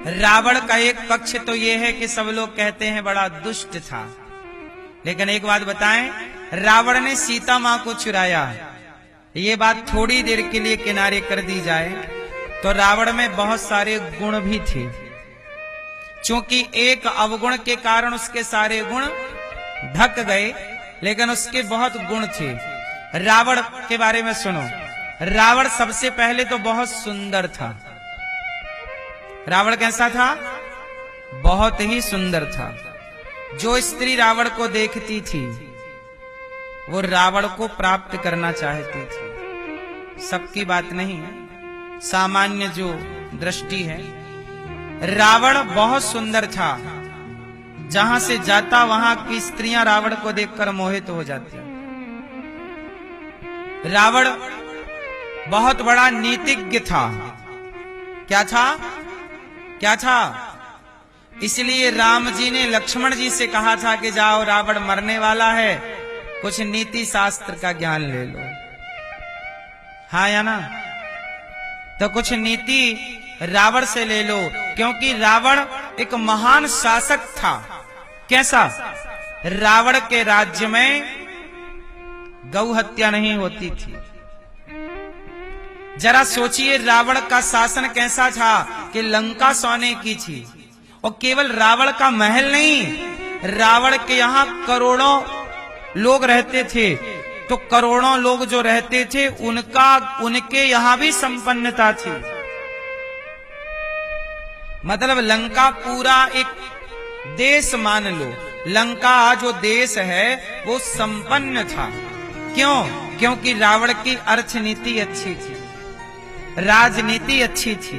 रावण का एक पक्ष तो ये है कि सब लोग कहते हैं बड़ा दुष्ट था, लेकिन एक बात बताएं, रावण ने सीता मां को चुराया, ये बात थोड़ी देर के लिए किनारे कर दी जाए तो रावण में बहुत सारे गुण भी थे। क्योंकि एक अवगुण के कारण उसके सारे गुण ढक गए, लेकिन उसके बहुत गुण थे। रावण के बारे में सुनो। रावण सबसे पहले तो बहुत सुंदर था। रावण कैसा था? बहुत ही सुंदर था। जो स्त्री रावण को देखती थी वो रावण को प्राप्त करना चाहती थी। सबकी बात नहीं है, सामान्य जो दृष्टि है। रावण बहुत सुंदर था, जहां से जाता वहां की स्त्रियां रावण को देखकर मोहित हो जाती। रावण बहुत बड़ा नीतिज्ञ था। क्या था? क्या था? इसलिए राम जी ने लक्ष्मण जी से कहा था कि जाओ, रावण मरने वाला है, कुछ नीति शास्त्र का ज्ञान ले लो। हाँ या ना? तो कुछ नीति रावण से ले लो, क्योंकि रावण एक महान शासक था। कैसा? रावण के राज्य में गौ हत्या नहीं होती थी। जरा सोचिए, रावण का शासन कैसा था कि लंका सोने की थी, और केवल रावण का महल नहीं, रावण के यहां करोड़ों लोग रहते थे। तो करोड़ों लोग जो रहते थे उनके यहां भी संपन्नता थी। मतलब लंका पूरा एक देश मान लो, लंका जो देश है वो संपन्न था। क्यों? क्योंकि रावण की अर्थनीति अच्छी थी, राजनीति अच्छी थी।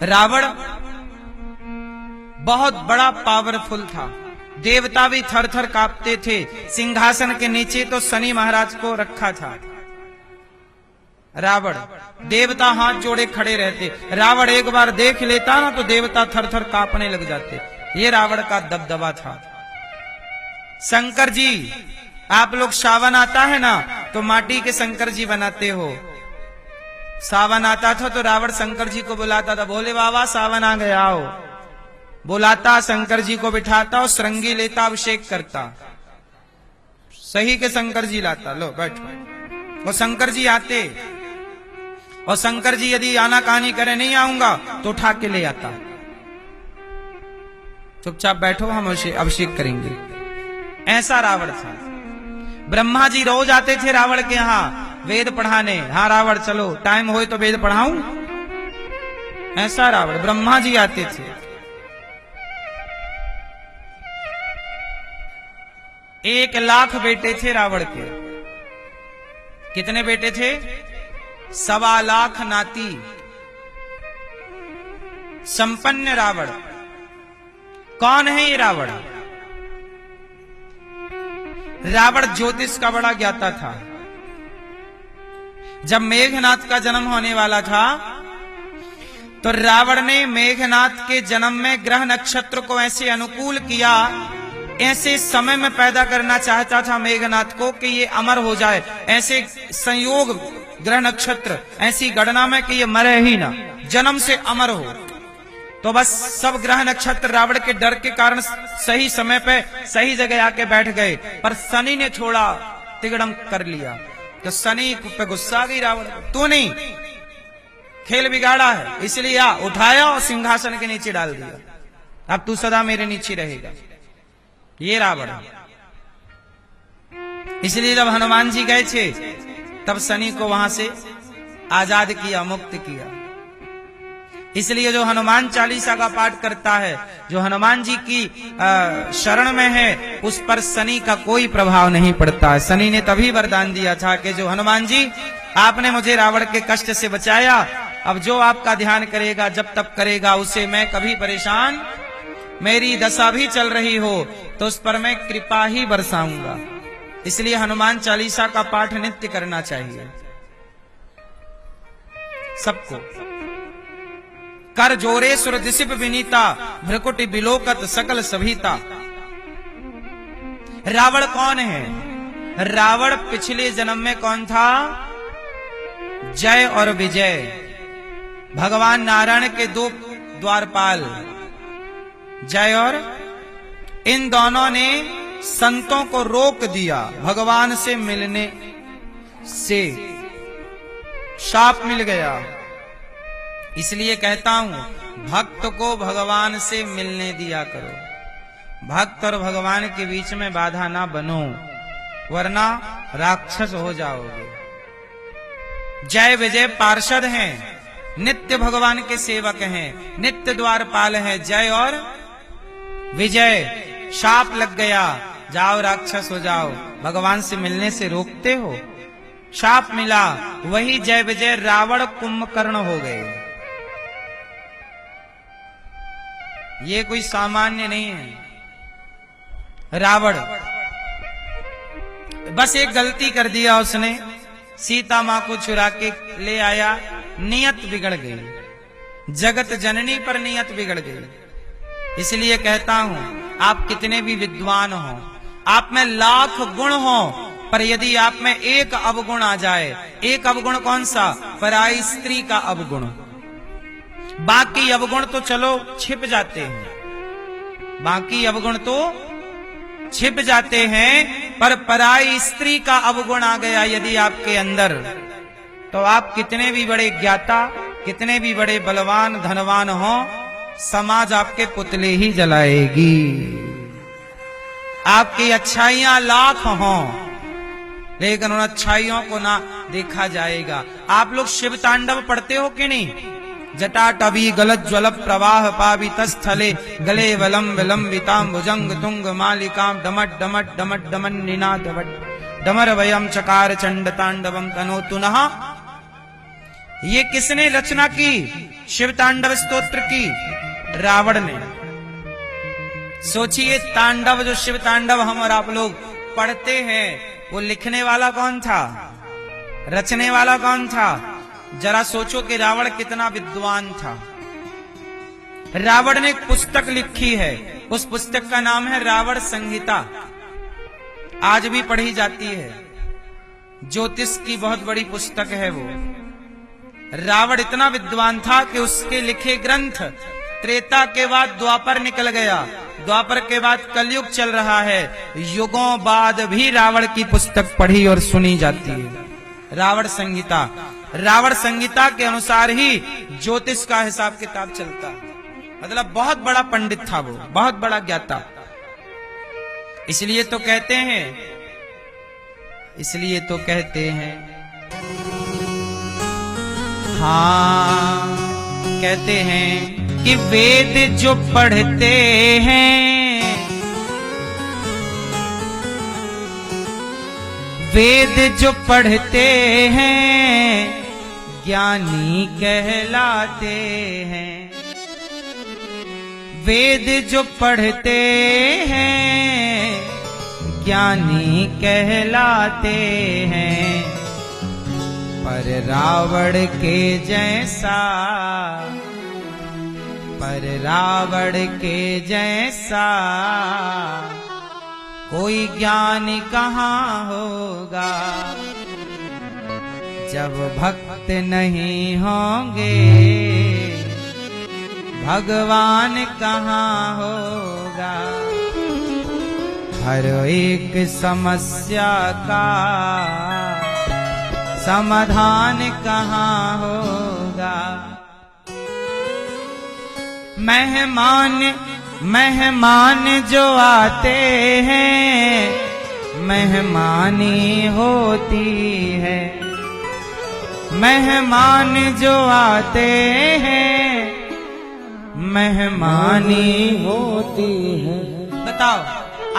रावण बहुत बड़ा पावरफुल था। देवता भी थर थर कांपते थे। सिंहासन के नीचे तो शनि महाराज को रखा था। रावण, देवता हाथ जोड़े खड़े रहते। रावण एक बार देख लेता ना तो देवता थर थर कांपने लग जाते। ये रावण का दबदबा था। शंकर जी, आप लोग सावन आता है ना तो माटी के शंकर जी बनाते हो। सावन आता था तो रावण शंकर जी को बुलाता था, बोले बाबा सावन आ गया आओ। बुलाता, शंकर जी को बिठाता और श्रृंगी लेता, अभिषेक करता। सही के शंकर जी लाता, लो बैठो। और शंकर जी आते, और शंकर जी यदि आना कहानी करे नहीं आऊंगा तो उठा के ले आता। चुपचाप बैठो, हम अभिषेक करेंगे। ऐसा रावण था। ब्रह्मा जी रोज आते थे रावण के यहां वेद पढ़ाने। हाँ रावण चलो, टाइम होए तो वेद पढ़ाऊं। ऐसा रावण, ब्रह्मा जी आते थे। 1,00,000 बेटे थे रावण के। कितने बेटे थे? 1,25,00,000 नाती। संपन्न रावण। कौन है ये रावण? रावण ज्योतिष का बड़ा ज्ञाता था। जब मेघनाथ का जन्म होने वाला था तो रावण ने मेघनाथ के जन्म में ग्रह नक्षत्र को ऐसे अनुकूल किया, ऐसे समय में पैदा करना चाहता था मेघनाथ को कि ये अमर हो जाए। ऐसे संयोग ग्रह नक्षत्र, ऐसी गणना में कि ये मरे ही ना, जन्म से अमर हो। तो बस सब ग्रह नक्षत्र रावण के डर के कारण सही समय पे सही जगह आके बैठ गए, पर शनि ने थोड़ा तिगड़म कर लिया। तो शनि पे गुस्सा आ गई रावण, तू नहीं, खेल बिगाड़ा है, इसलिए आ, उठाया और सिंहासन के नीचे डाल दिया। अब तू सदा मेरे नीचे रहेगा। ये रावण। इसलिए जब हनुमान जी गए थे तब शनि को वहां से आजाद किया, मुक्त किया। इसलिए जो हनुमान चालीसा का पाठ करता है, जो हनुमान जी की शरण में है, उस पर शनि का कोई प्रभाव नहीं पड़ता है। शनि ने तभी वरदान दिया था कि जो हनुमान जी आपने मुझे रावण के कष्ट से बचाया, अब जो आपका ध्यान करेगा, जब तक करेगा, उसे मैं कभी परेशान, मेरी दशा भी चल रही हो तो उस पर मैं कृपा ही बरसाऊंगा। इसलिए हनुमान चालीसा का पाठ नित्य करना चाहिए सबको। कर जोरे सुर दिसिप विनीता, भ्रकुटि बिलोकत सकल सभीता। रावण कौन है? रावण पिछले जन्म में कौन था? जय और विजय। भगवान नारायण के दो द्वारपाल जय और इन दोनों ने संतों को रोक दिया भगवान से मिलने से। शाप मिल गया। इसलिए कहता हूं भक्त को भगवान से मिलने दिया करो। भक्त और भगवान के बीच में बाधा ना बनो, वरना राक्षस हो जाओगे। जय विजय पार्षद हैं, नित्य भगवान के सेवक हैं, नित्य द्वारपाल हैं। जय और विजय शाप लग गया, जाओ राक्षस हो जाओ, भगवान से मिलने से रोकते हो। शाप मिला, वही जय विजय रावण कुंभकर्ण हो गए। ये कोई सामान्य नहीं है। रावण बस एक गलती कर दिया उसने, सीता मां को चुरा के ले आया, नियत बिगड़ गई। जगत जननी पर नियत बिगड़ गई। इसलिए कहता हूं आप कितने भी विद्वान हो, आप में लाख गुण हो, पर यदि आप में एक अवगुण आ जाए, एक अवगुण कौन सा? पराई स्त्री का अवगुण। बाकी अवगुण तो चलो छिप जाते हैं, बाकी अवगुण तो छिप जाते हैं, पर पराई स्त्री का अवगुण आ गया यदि आपके अंदर, तो आप कितने भी बड़े ज्ञाता, कितने भी बड़े बलवान धनवान हो, समाज आपके पुतले ही जलाएगी। आपकी अच्छाइयां लाख हों, लेकिन उन अच्छाइयों को ना देखा जाएगा। आप लोग शिव तांडव पढ़ते हो कि नहीं? जटाटवी गलत ज्वल प्रवाह पावित स्थले गले वलम विलंबिताम भुजंग तुंग मालिकाम डमट डमट डमट डमन निनाद डमर वयम चकार चंड तांडवम तनोतु नः। ये किसने रचना की? शिव तांडव स्तोत्र की रावण ने। सोचिए, तांडव जो शिव तांडव हम और आप लोग पढ़ते हैं, वो लिखने वाला कौन था? रचने वाला कौन था? जरा सोचो कि रावण कितना विद्वान था। रावण ने एक पुस्तक लिखी है, उस पुस्तक का नाम है रावण संहिता। आज भी पढ़ी जाती है, ज्योतिष की बहुत बड़ी पुस्तक है वो। रावण इतना विद्वान था कि उसके लिखे ग्रंथ त्रेता के बाद द्वापर निकल गया, द्वापर के बाद कलयुग चल रहा है, युगों बाद भी रावण की पुस्तक पढ़ी और सुनी जाती है। रावण संहिता, रावण संहिता के अनुसार ही ज्योतिष का हिसाब किताब चलता। मतलब बहुत बड़ा पंडित था वो, बहुत बड़ा ज्ञाता। इसलिए तो कहते हैं, इसलिए तो कहते हैं, हाँ कहते हैं कि वेद जो पढ़ते हैं, वेद जो पढ़ते हैं ज्ञानी कहलाते हैं। वेद जो पढ़ते हैं ज्ञानी कहलाते हैं, पर रावण के जैसा, पर रावण के जैसा कोई ज्ञानी कहाँ होगा, जब भक्त नहीं होंगे भगवान कहाँ होगा। हर एक समस्या का समाधान कहाँ होगा। मेहमान मेहमान जो आते हैं मेहमानी होती है, मेहमान जो आते हैं मेहमानी होती है। बताओ,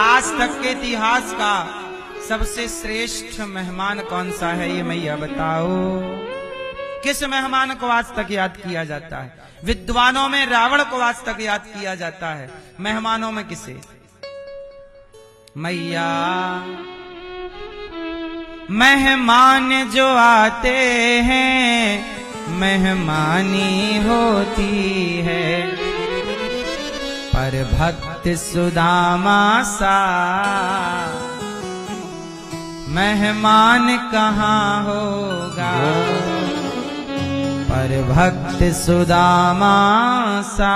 आज तक के इतिहास का सबसे श्रेष्ठ मेहमान कौन सा है? ये मैया बताओ, किस मेहमान को आज तक याद किया जाता है? विद्वानों में रावण को आज तक याद किया जाता है, मेहमानों में किसे? मैया। मेहमान जो आते हैं मेहमानी होती है, पर भक्त सुदामा सा मेहमान कहाँ होगा, पर भक्त सुदामा सा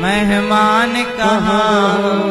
मेहमान कहाँ